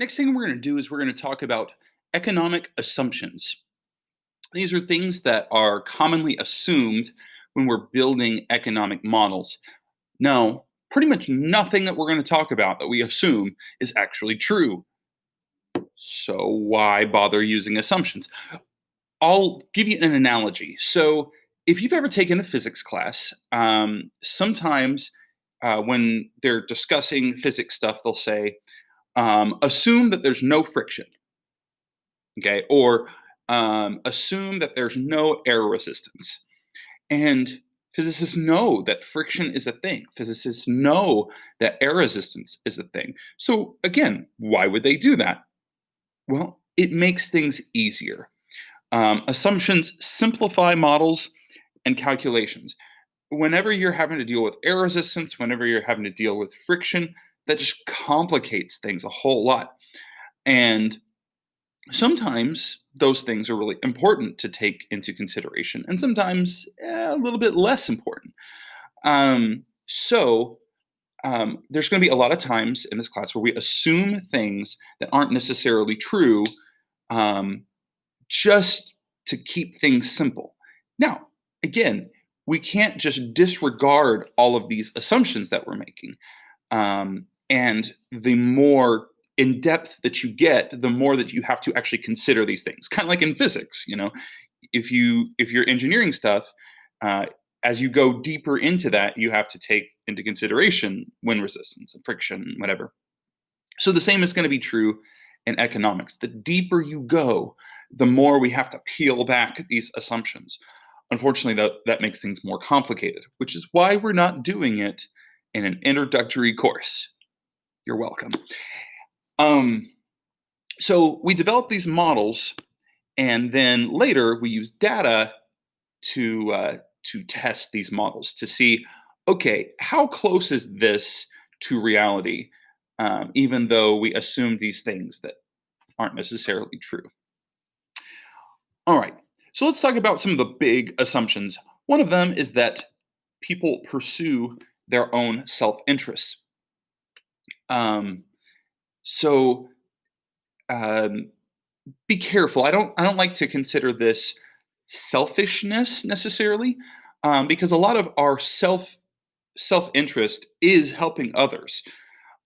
Next thing we're going to do is we're going to talk about economic assumptions. These are things that are commonly assumed when we're building economic models. Now, pretty much nothing that we're going to talk about that we assume is actually true. So, why bother using assumptions? I'll give you an analogy. So, if you've ever taken a physics class, sometimes when they're discussing physics stuff, they'll say, assume that there's no friction. Okay, or assume that there's no air resistance. And physicists know that friction is a thing. Physicists know that air resistance is a thing. So again, why would they do that? Well, it makes things easier. Assumptions simplify models and calculations. Whenever you're having to deal with air resistance, whenever you're having to deal with friction, that just complicates things a whole lot. And sometimes those things are really important to take into consideration, and sometimes a little bit less important. So there's going to be a lot of times in this class where we assume things that aren't necessarily true, um, just to keep things simple. Now, again, we can't just disregard all of these assumptions that we're making. And the more in depth that you get, the more that you have to actually consider these things. Kind of like in physics, if you're engineering stuff, uh, as you go deeper into that, you have to take into consideration wind resistance and friction, whatever. So the same is going to be true in economics. The deeper you go, the more we have to peel back these assumptions. Unfortunately, that makes things more complicated, which is why we're not doing it in an introductory course. You're welcome. Um, so we develop these models, and then later we use data to test these models to see, okay, how close is this to reality? Even though we assume these things that aren't necessarily true. All right, so let's talk about some of the big assumptions. One of them is that people pursue their own self-interests. Um, so um, be careful. I don't like to consider this selfishness necessarily, because a lot of our self-interest is helping others.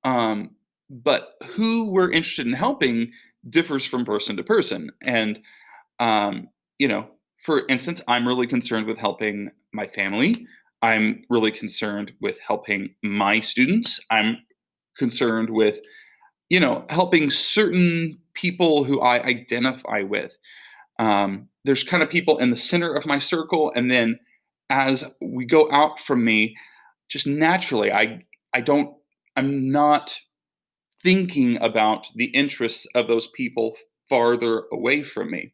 Um, but who we're interested in helping differs from person to person. And um, for instance, I'm really concerned with helping my family. I'm really concerned with helping my students. I'm concerned with helping certain people who I identify with. There's kind of people in the center of my circle, and then as we go out from me, just naturally, I don't, I'm not thinking about the interests of those people farther away from me.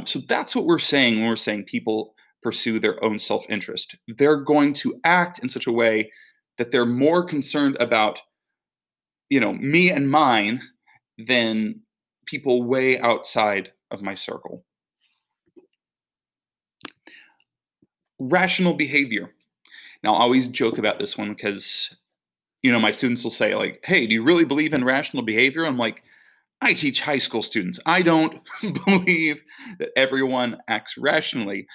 So that's what we're saying when we're saying people pursue their own self-interest. They're going to act in such a way that they're more concerned about me and mine than people way outside of my circle. Rational behavior. Now, I always joke about this one because, my students will say, like, hey, do you really believe in rational behavior? I'm like, I teach high school students. I don't believe that everyone acts rationally.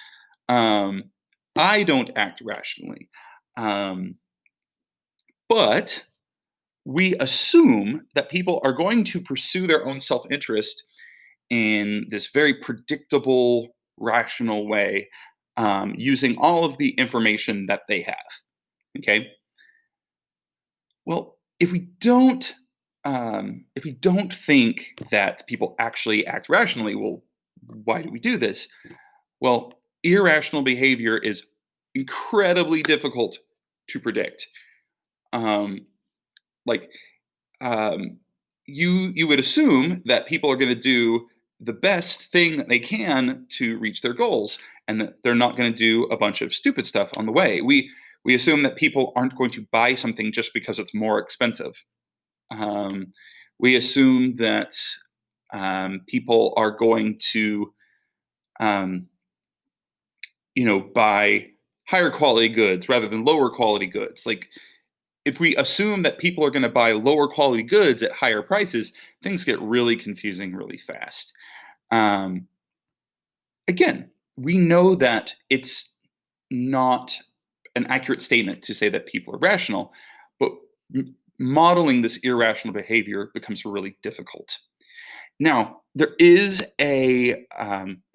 Um, I don't act rationally. Um, but we assume that people are going to pursue their own self interest in this very predictable, rational way, using all of the information that they have. Okay. Well, if we don't think that people actually act rationally, well, why do we do this? Well, irrational behavior is incredibly difficult to predict. Um, like um, you would assume that people are going to do the best thing that they can to reach their goals, and that they're not going to do a bunch of stupid stuff on the way. We assume that people aren't going to buy something just because it's more expensive. Um, we assume that people are going to, um, buy higher quality goods rather than lower quality goods. Like if we assume that people are going to buy lower quality goods at higher prices, things get really confusing really fast. Um, Again, we know that it's not an accurate statement to say that people are rational, but modeling this irrational behavior becomes really difficult. Now, there is a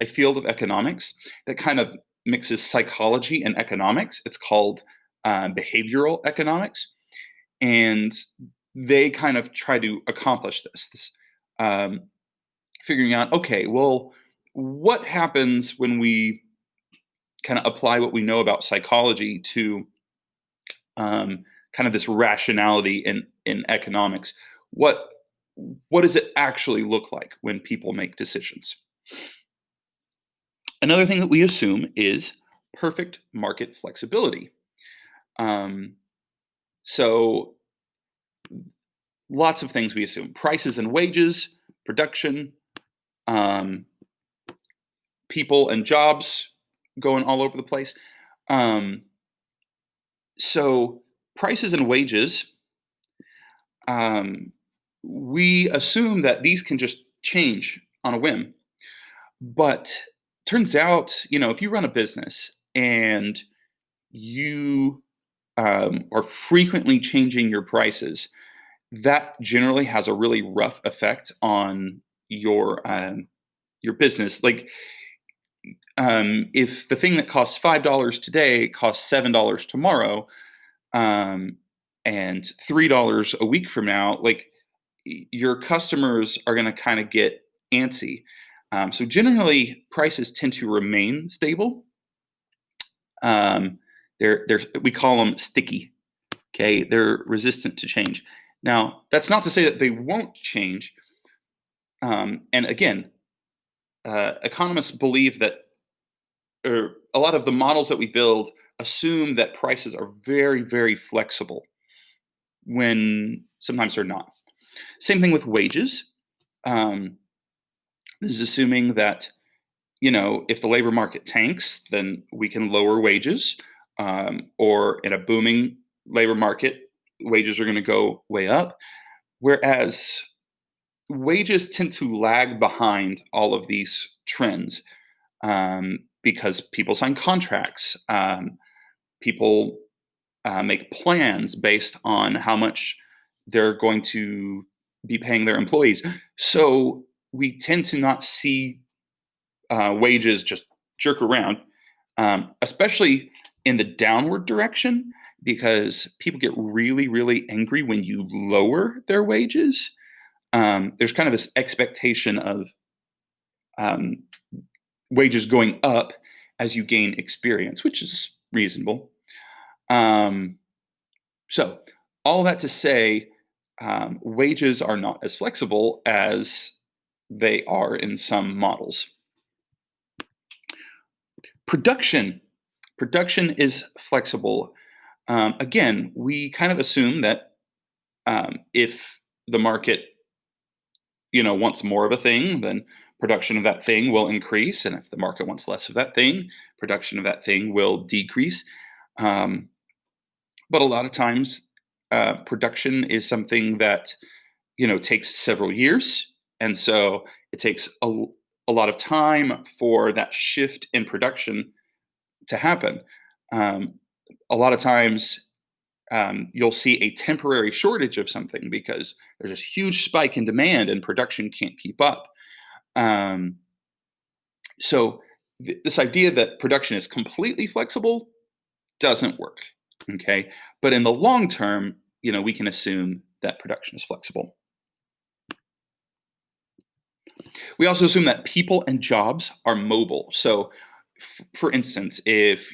field of economics that kind of mixes psychology and economics. It's called behavioral economics, and they kind of try to accomplish this um, figuring out, okay, well, what happens when we kind of apply what we know about psychology to kind of this rationality in economics? What what does it actually look like when people make decisions? Another thing that we assume is perfect market flexibility. Um, so lots of things we assume: prices and wages, production, um, people and jobs going all over the place. Um, so prices and wages, um, we assume that these can just change on a whim. But turns out, if you run a business and you are frequently changing your prices, that generally has a really rough effect on your business. Like, if the thing that costs $5 today costs $7 tomorrow, um, and $3 a week from now, like, your customers are going to kind of get antsy. So generally, prices tend to remain stable. They're we call them sticky. Okay, they're resistant to change. Now, that's not to say that they won't change. And again, economists believe that, or a lot of the models that we build assume that prices are very, very flexible when sometimes they're not. Same thing with wages. Um, this is assuming that, if the labor market tanks, then we can lower wages, or in a booming labor market, wages are going to go way up. Whereas wages tend to lag behind all of these trends, because people sign contracts, people make plans based on how much they're going to be paying their employees. So we tend to not see wages just jerk around, especially in the downward direction, because people get really, really angry when you lower their wages. There's kind of this expectation of um, wages going up as you gain experience, which is reasonable. Um, so, all that to say, wages are not as flexible as they are in some models. Production. Production is flexible. Again, we kind of assume that if the market, wants more of a thing, then production of that thing will increase, and if the market wants less of that thing, production of that thing will decrease. Um, but a lot of times, production is something that takes several years, and so it takes a lot of time for that shift in production to happen. Um, a lot of times, you'll see a temporary shortage of something because there's this huge spike in demand and production can't keep up. Um, so this idea that production is completely flexible doesn't work. Okay, but in the long term, we can assume that production is flexible. We also assume that people and jobs are mobile. So, for instance, if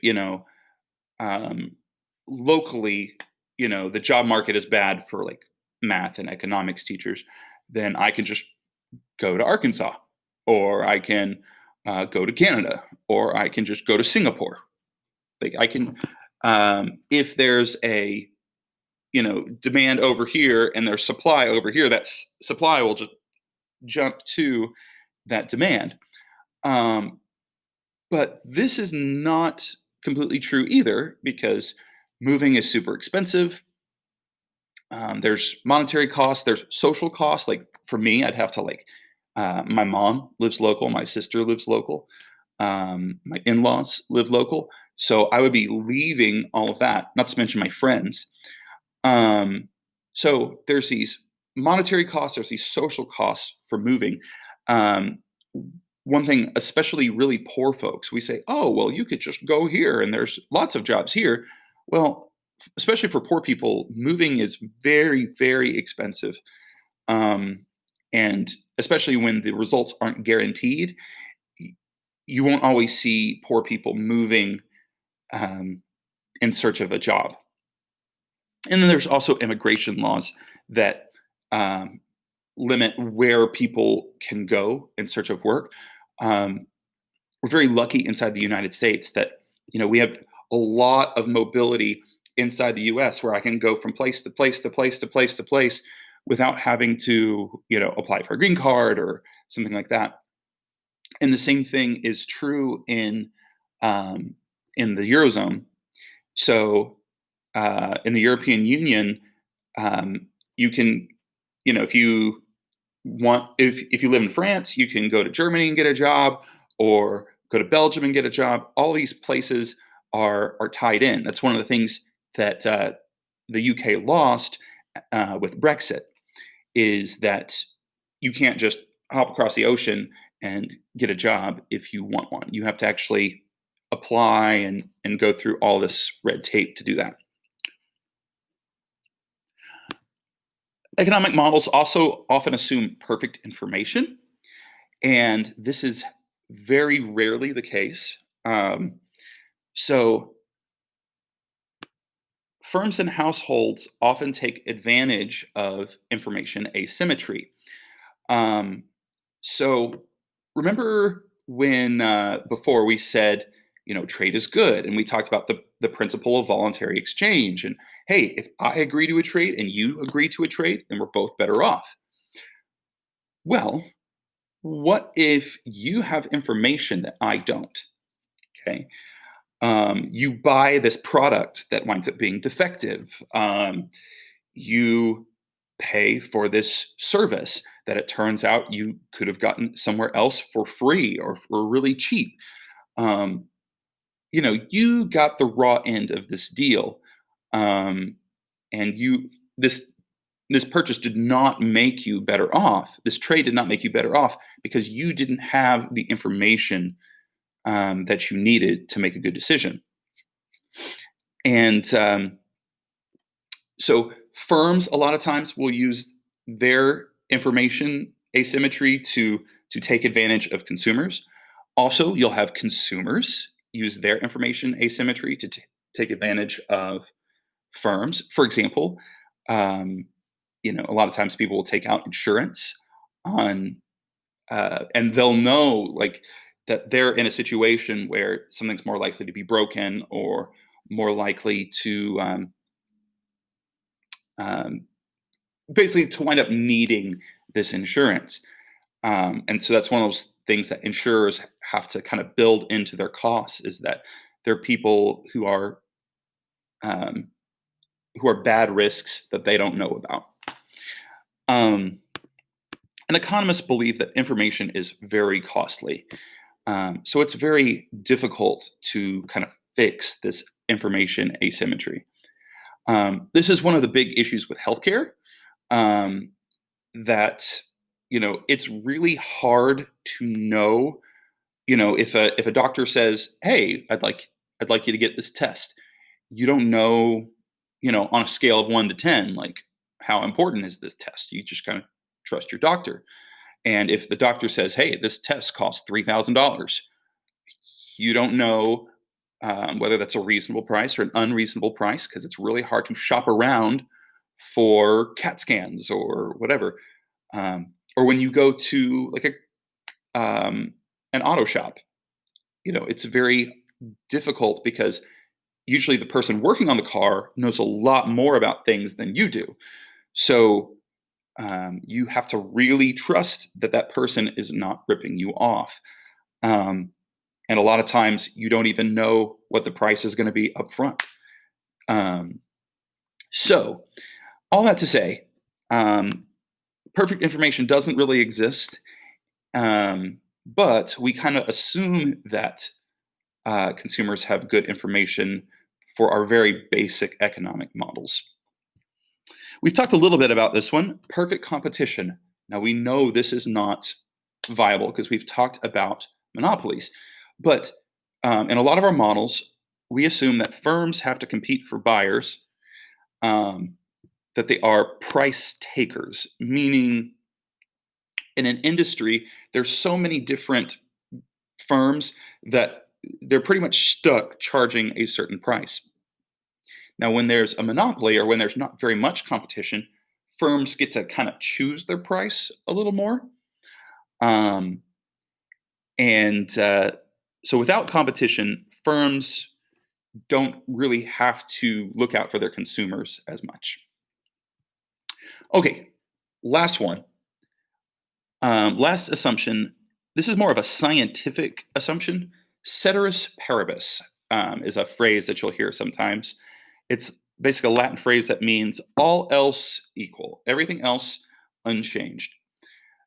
um, locally, the job market is bad for like math and economics teachers, then I can just go to Arkansas, or I can go to Canada, or I can just go to Singapore. Like, I can, if there's a demand over here and there's supply over here, that supply will just jump to that demand. Um, but this is not completely true either, because moving is super expensive. There's monetary costs. There's social costs. Like for me, I'd have to my mom lives local. My sister lives local. My in-laws live local. So I would be leaving all of that, not to mention my friends. Um, so there's these monetary costs, there's these social costs for moving. Um, One thing, especially really poor folks, we say, "Oh, well, you could just go here, and there's lots of jobs here." Well, especially for poor people, moving is very, very expensive, um, and especially when the results aren't guaranteed, y- you won't always see poor people moving um, in search of a job. And then there's also immigration laws that um, limit where people can go in search of work. Um, we're very lucky inside the United States that we have a lot of mobility inside the U.S. where I can go from place to place to place to place to place without having to apply for a green card or something like that. And the same thing is true um, in the eurozone. So in the European Union, you can, if you if you live in France, you can go to Germany and get a job, or go to Belgium and get a job. All these places are tied in. That's one of the things that the UK lost with Brexit, is that you can't just hop across the ocean and get a job if you want one. You have to actually apply and go through all this red tape to do that. Economic models also often assume perfect information, and this is very rarely the case. Um, so, firms and households often take advantage of information asymmetry. Um, so, remember when before we said, trade is good, and we talked about the principle of voluntary exchange. And hey, if I agree to a trade and you agree to a trade, then we're both better off. Well, what if you have information that I don't? Okay. You buy this product that winds up being defective. You pay for this service that it turns out you could have gotten somewhere else for free or for really cheap. Um, you got the raw end of this deal, um, and this this purchase did not make you better off. This trade did not make you better off because you didn't have the information that you needed to make a good decision. And so firms a lot of times will use their information asymmetry to take advantage of consumers. Also, you'll have consumers use their information asymmetry to take advantage of firms. For example, um, a lot of times people will take out insurance on, and they'll know that they're in a situation where something's more likely to be broken or more likely to um, basically to wind up needing this insurance. And so that's one of those things that insurers have to kind of build into their costs, is that they're people um, who are bad risks that they don't know about. Um, and economists believe that information is very costly. So it's very difficult to kind of fix this information asymmetry. This is one of the big issues with healthcare. Um, that it's really hard to know. If a doctor says, "Hey, I'd like you to get this test," you don't know, on a scale of 1 to 10, like, how important is this test. You just kind of trust your doctor. And if the doctor says, "Hey, this test costs $3,000," you don't know whether that's a reasonable price or an unreasonable price, because it's really hard to shop around for CAT scans or whatever. Or when you go to an auto shop, it's very difficult because usually the person working on the car knows a lot more about things than you do. So you have to really trust that that person is not ripping you off. Um, and a lot of times you don't even know what the price is going to be up front. Um, so All that to say, um, perfect information doesn't really exist, but we kind of assume that consumers have good information for our very basic economic models. We've talked a little bit about this one, perfect competition. Now, we know this is not viable because we've talked about monopolies. But in a lot of our models, we assume that firms have to compete for buyers, um, that they are price takers, meaning in an industry, there's so many different firms that they're pretty much stuck charging a certain price. Now, when there's a monopoly or when there's not very much competition, firms get to kind of choose their price a little more. Um, and so without competition, firms don't really have to look out for their consumers as much. Okay, last one. Last assumption. This is more of a scientific assumption. Ceteris paribus is a phrase that you'll hear sometimes. It's basically a Latin phrase that means all else equal, everything else unchanged.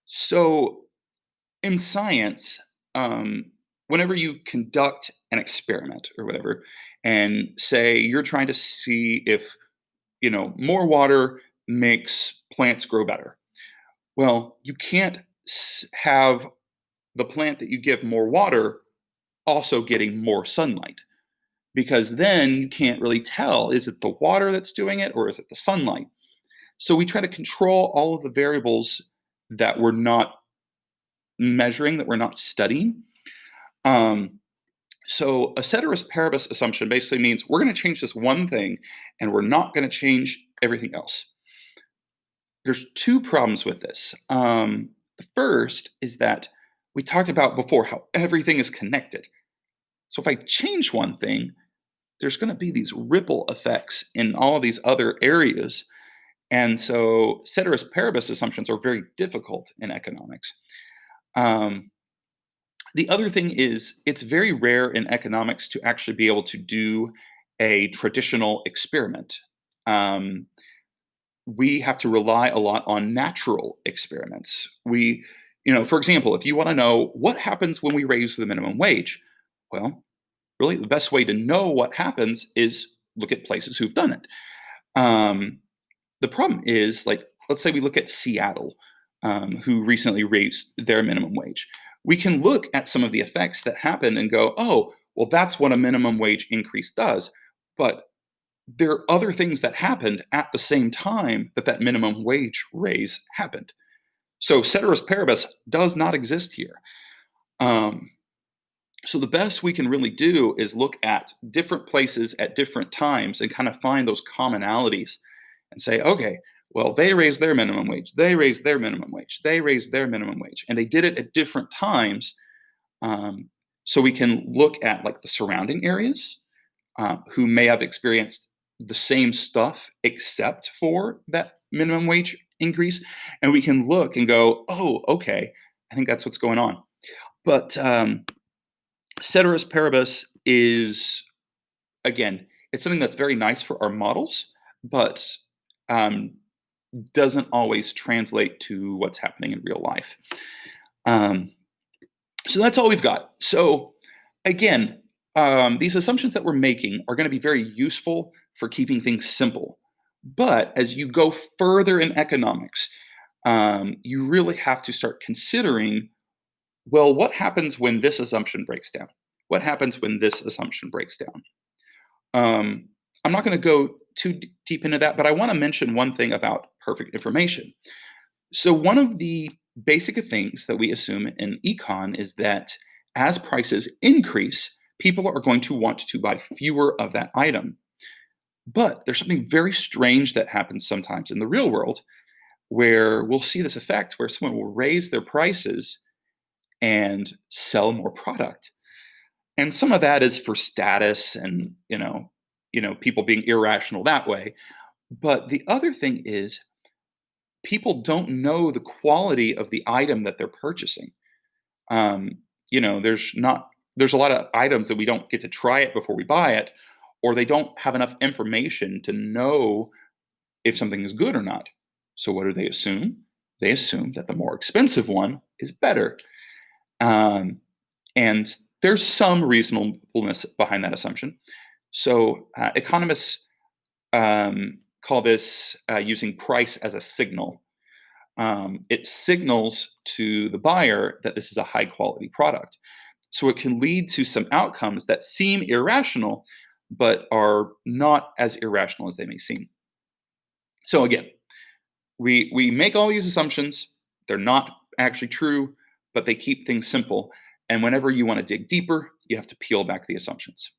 So in science, whenever you conduct an experiment or whatever, and say you're trying to see if more water makes plants grow better, well, you can't have the plant that you give more water also getting more sunlight because then you can't really tell, is it the water that's doing it or is it the sunlight? So we try to control all of the variables that we're not measuring, that we're not studying. Um, so a ceteris paribus assumption basically means we're going to change this one thing and we're not going to change everything else. There's two problems with this. The first is that we talked about before how everything is connected. So if I change one thing, there's going to be these ripple effects in all of these other areas. And so ceteris paribus assumptions are very difficult in economics. Um, the other thing is, it's very rare in economics to actually be able to do a traditional experiment. Um, we have to rely a lot on natural experiments. For example, if you want to know what happens when we raise the minimum wage, well, really the best way to know what happens is look at places who've done it. Um, the problem is, like, let's say we look at Seattle, who recently raised their minimum wage. We can look at some of the effects that happen and go, oh, well, that's what a minimum wage increase does. But there are other things that happened at the same time that that minimum wage raise happened. So ceteris paribus does not exist here. Um, so the best we can really do is look at different places at different times and kind of find those commonalities and say, okay, well, they raised their minimum wage, they raised their minimum wage, they raised their minimum wage, and they did it at different times. Um, so we can look at like the surrounding areas who may have experienced the same stuff except for that minimum wage increase, and we can look and go, oh, okay, I think that's what's going on. But ceteris paribus is, again, it's something that's very nice for our models, but um, doesn't always translate to what's happening in real life. Um, so that's all we've got. So again, these assumptions that we're making are going to be very useful for keeping things simple. But as you go further in economics, you really have to start considering, well, what happens when this assumption breaks down? What happens when this assumption breaks down? I'm not going to go too deep into that, but I want to mention one thing about perfect information. So, one of the basic things that we assume in econ is that as prices increase, people are going to want to buy fewer of that item. But there's something very strange that happens sometimes in the real world where we'll see this effect where someone will raise their prices and sell more product. And some of that is for status and, people being irrational that way. But the other thing is people don't know the quality of the item that they're purchasing. Um, there's a lot of items that we don't get to try it before we buy it, or they don't have enough information to know if something is good or not. So what do they assume? They assume that the more expensive one is better. Um, and there's some reasonableness behind that assumption. So economists call this using price as a signal. It signals to the buyer that this is a high quality product. So it can lead to some outcomes that seem irrational, but are not as irrational as they may seem. So again, we make all these assumptions. They're not actually true, but they keep things simple. And whenever you want to dig deeper, you have to peel back the assumptions.